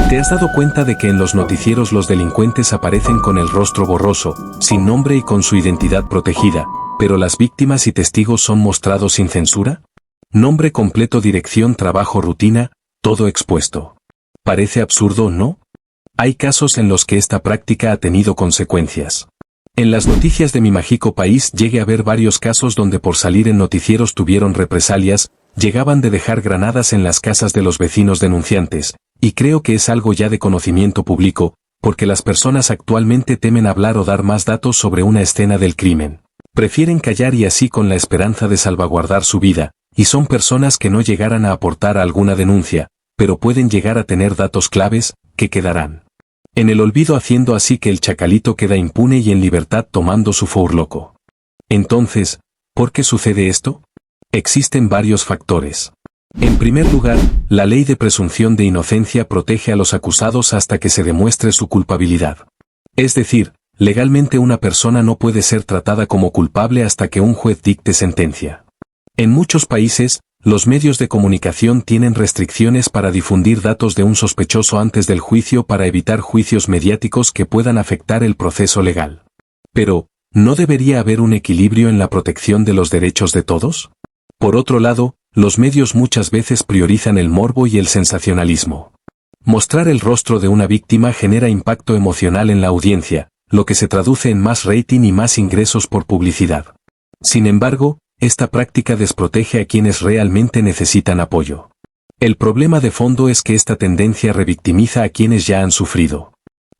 ¿Te has dado cuenta de que en los noticieros los delincuentes aparecen con el rostro borroso, sin nombre y con su identidad protegida, pero las víctimas y testigos son mostrados sin censura? Nombre completo, dirección, trabajo, rutina, todo expuesto. Parece absurdo, ¿no? Hay casos en los que esta práctica ha tenido consecuencias. En las noticias de mi mágico país llegué a ver varios casos donde por salir en noticieros tuvieron represalias, llegaban de dejar granadas en las casas de los vecinos denunciantes, y creo que es algo ya de conocimiento público, porque las personas actualmente temen hablar o dar más datos sobre una escena del crimen. Prefieren callar y así con la esperanza de salvaguardar su vida, y son personas que no llegarán a aportar alguna denuncia, pero pueden llegar a tener datos claves, que quedarán en el olvido, haciendo así que el chacalito queda impune y en libertad tomando su loco. Entonces, ¿por qué sucede esto? Existen varios factores. En primer lugar, la ley de presunción de inocencia protege a los acusados hasta que se demuestre su culpabilidad. Es decir, legalmente una persona no puede ser tratada como culpable hasta que un juez dicte sentencia. En muchos países, los medios de comunicación tienen restricciones para difundir datos de un sospechoso antes del juicio para evitar juicios mediáticos que puedan afectar el proceso legal. Pero, ¿no debería haber un equilibrio en la protección de los derechos de todos? Por otro lado, los medios muchas veces priorizan el morbo y el sensacionalismo. Mostrar el rostro de una víctima genera impacto emocional en la audiencia, lo que se traduce en más rating y más ingresos por publicidad. Sin embargo, esta práctica desprotege a quienes realmente necesitan apoyo. El problema de fondo es que esta tendencia revictimiza a quienes ya han sufrido.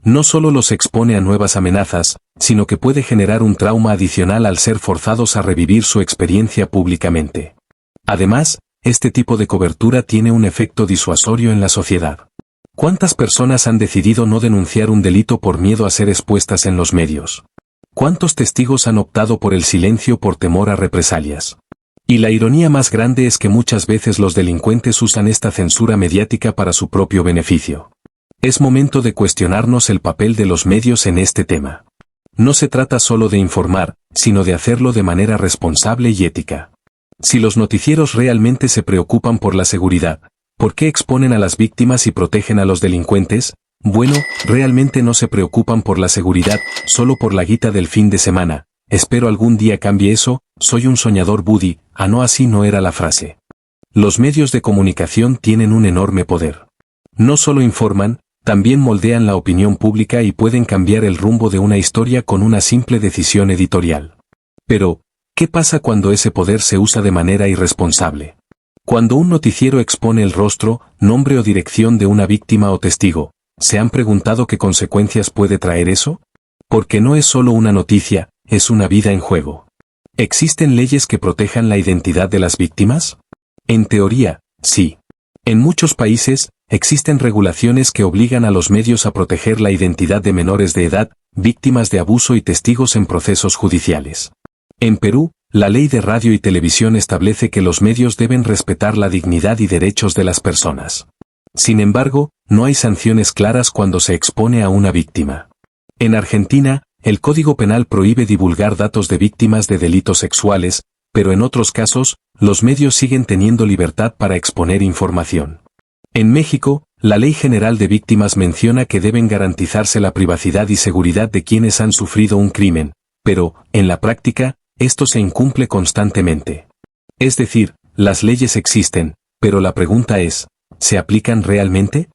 No solo los expone a nuevas amenazas, sino que puede generar un trauma adicional al ser forzados a revivir su experiencia públicamente. Además, este tipo de cobertura tiene un efecto disuasorio en la sociedad. ¿Cuántas personas han decidido no denunciar un delito por miedo a ser expuestas en los medios? ¿Cuántos testigos han optado por el silencio por temor a represalias? Y la ironía más grande es que muchas veces los delincuentes usan esta censura mediática para su propio beneficio. Es momento de cuestionarnos el papel de los medios en este tema. No se trata solo de informar, sino de hacerlo de manera responsable y ética. Si los noticieros realmente se preocupan por la seguridad, ¿por qué exponen a las víctimas y protegen a los delincuentes? Bueno, realmente no se preocupan por la seguridad, solo por la guita del fin de semana. Espero algún día cambie eso, soy un soñador Buddy, no, así no era la frase. Los medios de comunicación tienen un enorme poder. No solo informan, también moldean la opinión pública y pueden cambiar el rumbo de una historia con una simple decisión editorial. Pero, ¿qué pasa cuando ese poder se usa de manera irresponsable? Cuando un noticiero expone el rostro, nombre o dirección de una víctima o testigo, ¿se han preguntado qué consecuencias puede traer eso? Porque no es solo una noticia, es una vida en juego. ¿Existen leyes que protejan la identidad de las víctimas? En teoría, sí. En muchos países, existen regulaciones que obligan a los medios a proteger la identidad de menores de edad, víctimas de abuso y testigos en procesos judiciales. En Perú, la ley de radio y televisión establece que los medios deben respetar la dignidad y derechos de las personas. Sin embargo, no hay sanciones claras cuando se expone a una víctima. En Argentina, el Código Penal prohíbe divulgar datos de víctimas de delitos sexuales, pero en otros casos, los medios siguen teniendo libertad para exponer información. En México, la Ley General de Víctimas menciona que deben garantizarse la privacidad y seguridad de quienes han sufrido un crimen, pero, en la práctica, esto se incumple constantemente. Es decir, las leyes existen, pero la pregunta es, ¿se aplican realmente?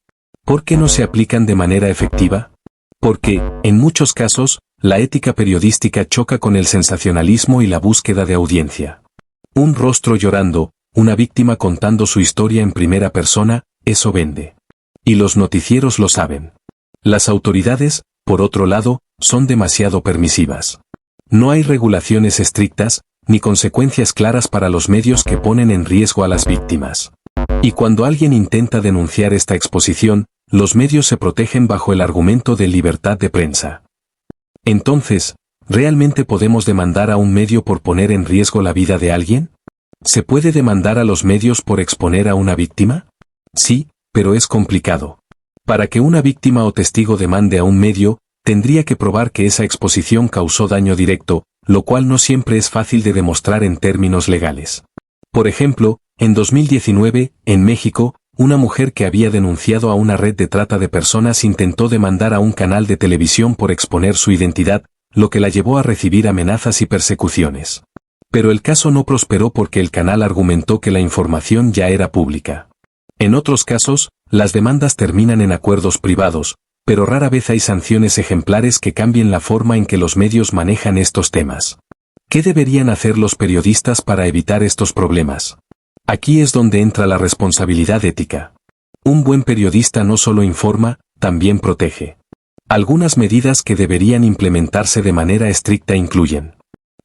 ¿Por qué no se aplican de manera efectiva? Porque, en muchos casos, la ética periodística choca con el sensacionalismo y la búsqueda de audiencia. Un rostro llorando, una víctima contando su historia en primera persona, eso vende. Y los noticieros lo saben. Las autoridades, por otro lado, son demasiado permisivas. No hay regulaciones estrictas, ni consecuencias claras para los medios que ponen en riesgo a las víctimas. Y cuando alguien intenta denunciar esta exposición, los medios se protegen bajo el argumento de libertad de prensa. Entonces, ¿realmente podemos demandar a un medio por poner en riesgo la vida de alguien? ¿Se puede demandar a los medios por exponer a una víctima? Sí, pero es complicado. Para que una víctima o testigo demande a un medio, tendría que probar que esa exposición causó daño directo, lo cual no siempre es fácil de demostrar en términos legales. Por ejemplo, en 2019, en México, una mujer que había denunciado a una red de trata de personas intentó demandar a un canal de televisión por exponer su identidad, lo que la llevó a recibir amenazas y persecuciones. Pero el caso no prosperó porque el canal argumentó que la información ya era pública. En otros casos, las demandas terminan en acuerdos privados, pero rara vez hay sanciones ejemplares que cambien la forma en que los medios manejan estos temas. ¿Qué deberían hacer los periodistas para evitar estos problemas? Aquí es donde entra la responsabilidad ética. Un buen periodista no solo informa, también protege. Algunas medidas que deberían implementarse de manera estricta incluyen: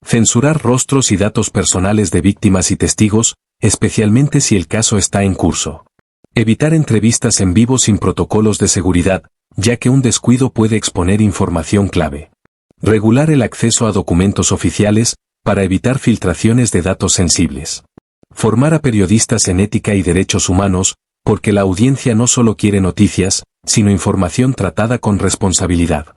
censurar rostros y datos personales de víctimas y testigos, especialmente si el caso está en curso. Evitar entrevistas en vivo sin protocolos de seguridad, ya que un descuido puede exponer información clave. Regular el acceso a documentos oficiales, para evitar filtraciones de datos sensibles. Formar a periodistas en ética y derechos humanos, porque la audiencia no solo quiere noticias, sino información tratada con responsabilidad.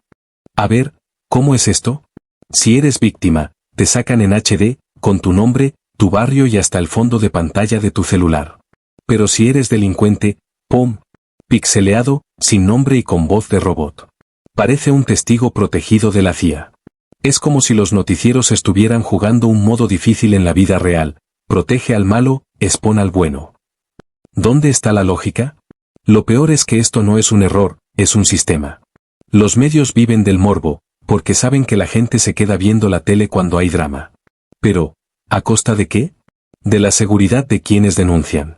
A ver, ¿cómo es esto? Si eres víctima, te sacan en HD, con tu nombre, tu barrio y hasta el fondo de pantalla de tu celular. Pero si eres delincuente, ¡pum!, pixeleado, sin nombre y con voz de robot. Parece un testigo protegido de la CIA. Es como si los noticieros estuvieran jugando un modo difícil en la vida real: protege al malo, expone al bueno. ¿Dónde está la lógica? Lo peor es que esto no es un error, es un sistema. Los medios viven del morbo, porque saben que la gente se queda viendo la tele cuando hay drama. Pero, ¿a costa de qué? De la seguridad de quienes denuncian.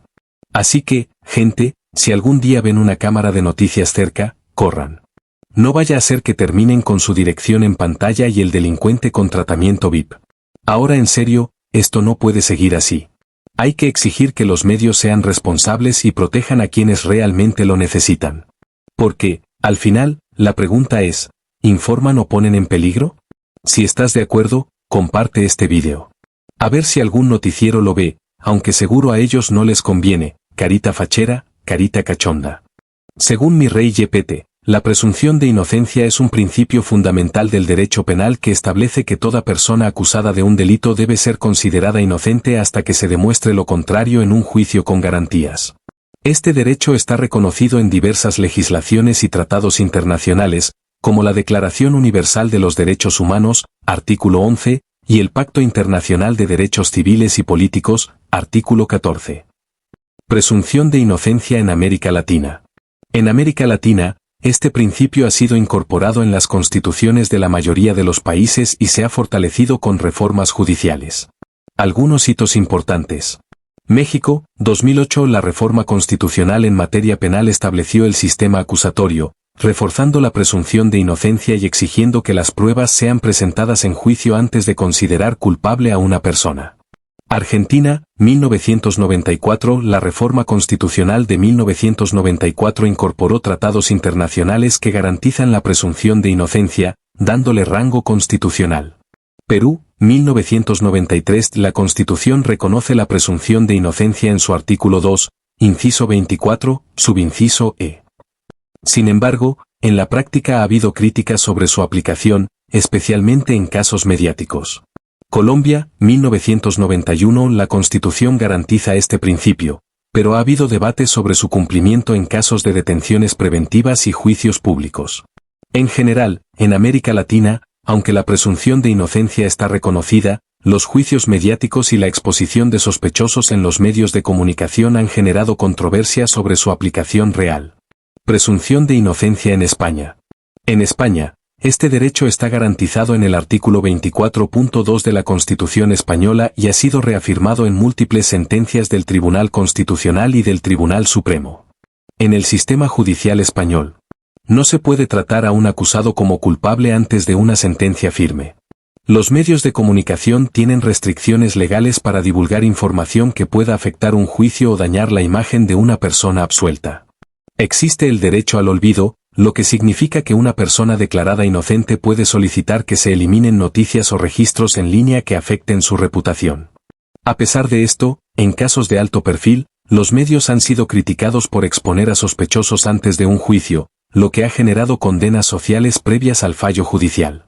Así que, gente, si algún día ven una cámara de noticias cerca, corran. No vaya a ser que terminen con su dirección en pantalla y el delincuente con tratamiento VIP. Ahora en serio, esto no puede seguir así. Hay que exigir que los medios sean responsables y protejan a quienes realmente lo necesitan. Porque, al final, la pregunta es, ¿informan o ponen en peligro? Si estás de acuerdo, comparte este vídeo. A ver si algún noticiero lo ve, aunque seguro a ellos no les conviene. Carita fachera, carita cachonda. Según mi rey Yepete, la presunción de inocencia es un principio fundamental del derecho penal que establece que toda persona acusada de un delito debe ser considerada inocente hasta que se demuestre lo contrario en un juicio con garantías. Este derecho está reconocido en diversas legislaciones y tratados internacionales, como la Declaración Universal de los Derechos Humanos, artículo 11, y el Pacto Internacional de Derechos Civiles y Políticos, artículo 14. Presunción de inocencia en América Latina. En América Latina, este principio ha sido incorporado en las constituciones de la mayoría de los países y se ha fortalecido con reformas judiciales. Algunos hitos importantes. México, 2008. La reforma constitucional en materia penal estableció el sistema acusatorio, reforzando la presunción de inocencia y exigiendo que las pruebas sean presentadas en juicio antes de considerar culpable a una persona. Argentina, 1994. La reforma constitucional de 1994 incorporó tratados internacionales que garantizan la presunción de inocencia, dándole rango constitucional. Perú, 1993. La Constitución reconoce la presunción de inocencia en su artículo 2, inciso 24, subinciso E. Sin embargo, en la práctica ha habido críticas sobre su aplicación, especialmente en casos mediáticos. Colombia, 1991. La Constitución garantiza este principio, pero ha habido debate sobre su cumplimiento en casos de detenciones preventivas y juicios públicos. En general, en América Latina, aunque la presunción de inocencia está reconocida, los juicios mediáticos y la exposición de sospechosos en los medios de comunicación han generado controversia sobre su aplicación real. Presunción de inocencia en España. En España, este derecho está garantizado en el artículo 24.2 de la Constitución española y ha sido reafirmado en múltiples sentencias del Tribunal Constitucional y del Tribunal Supremo. En el sistema judicial español, no se puede tratar a un acusado como culpable antes de una sentencia firme. Los medios de comunicación tienen restricciones legales para divulgar información que pueda afectar un juicio o dañar la imagen de una persona absuelta. Existe el derecho al olvido, lo que significa que una persona declarada inocente puede solicitar que se eliminen noticias o registros en línea que afecten su reputación. A pesar de esto, en casos de alto perfil, los medios han sido criticados por exponer a sospechosos antes de un juicio, lo que ha generado condenas sociales previas al fallo judicial.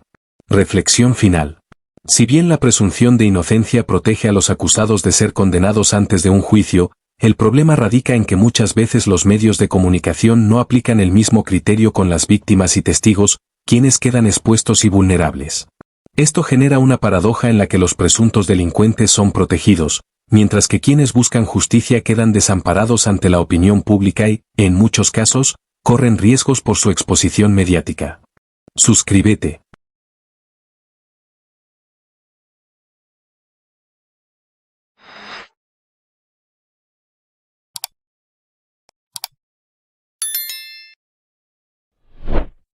Reflexión final. Si bien la presunción de inocencia protege a los acusados de ser condenados antes de un juicio, El problema radica en que muchas veces los medios de comunicación no aplican el mismo criterio con las víctimas y testigos, quienes quedan expuestos y vulnerables. Esto genera una paradoja en la que los presuntos delincuentes son protegidos, mientras que quienes buscan justicia quedan desamparados ante la opinión pública y, en muchos casos, corren riesgos por su exposición mediática. Suscríbete.